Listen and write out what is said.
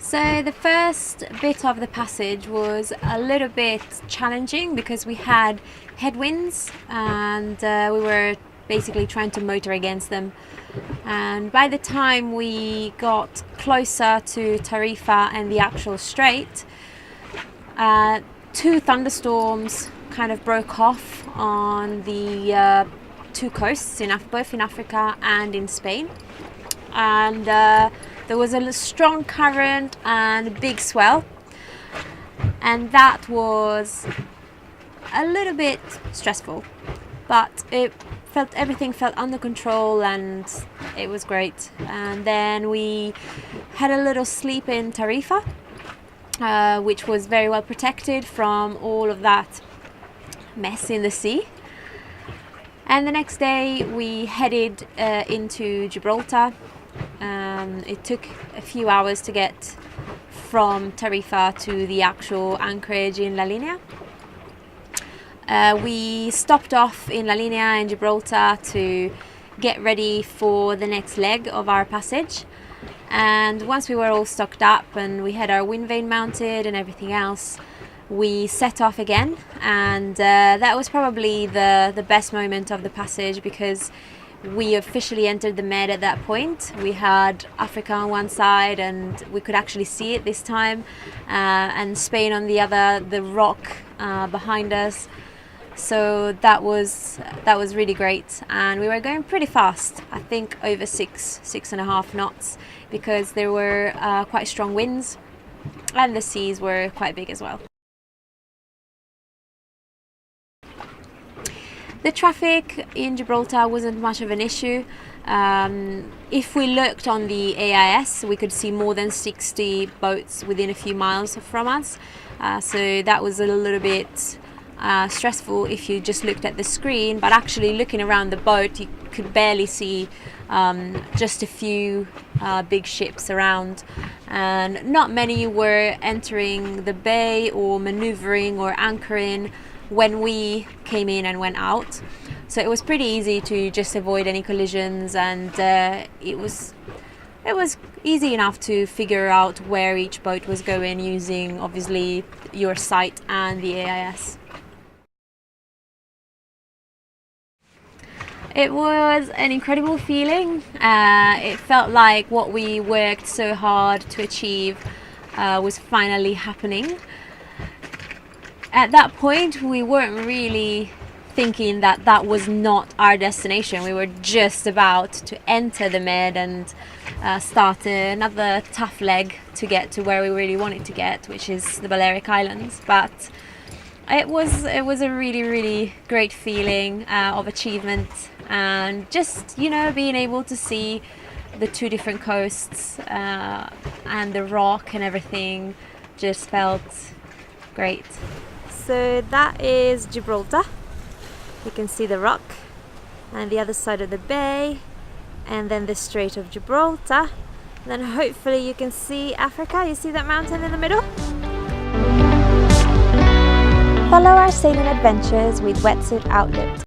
So the first bit of the passage was a little bit challenging because we had headwinds and we were basically trying to motor against them. And by the time we got closer to Tarifa and the actual strait, two thunderstorms kind of broke off on the two coasts, both in Africa and in Spain. And there was a strong current and a big swell, and that was a little bit stressful, but everything felt under control and it was great. And then we had a little sleep in Tarifa, which was very well protected from all of that mess in the sea. And the next day we headed into Gibraltar. It took a few hours to get from Tarifa to the actual anchorage in La Linea. We stopped off in La Linea in Gibraltar to get ready for the next leg of our passage. And once we were all stocked up and we had our wind vane mounted and everything else, we set off again. And that was probably the best moment of the passage, because we officially entered the Med at that point. We had Africa on one side and we could actually see it this time, and Spain on the other, the rock behind us. So that was really great, and we were going pretty fast, I think over 6.5 knots, because there were quite strong winds and the seas were quite big as well. The traffic in Gibraltar wasn't much of an issue. If we looked on the AIS, we could see more than 60 boats within a few miles from us. So that was a little bit stressful if you just looked at the screen, but actually looking around the boat, you could barely see just a few big ships around. And not many were entering the bay or maneuvering or anchoring when we came in and went out. So it was pretty easy to just avoid any collisions, and it was easy enough to figure out where each boat was going using obviously your sight and the AIS. It was an incredible feeling. It felt like what we worked so hard to achieve was finally happening. At that point, we weren't really thinking that that was not our destination. We were just about to enter the Med and start another tough leg to get to where we really wanted to get, which is the Balearic Islands. But it was a really, really great feeling of achievement, and just, being able to see the two different coasts and the rock and everything just felt great. So that is Gibraltar. You can see the rock and the other side of the bay, and then the Strait of Gibraltar. And then hopefully you can see Africa. You see that mountain in the middle? Follow our sailing adventures with Wetsuit Outlet.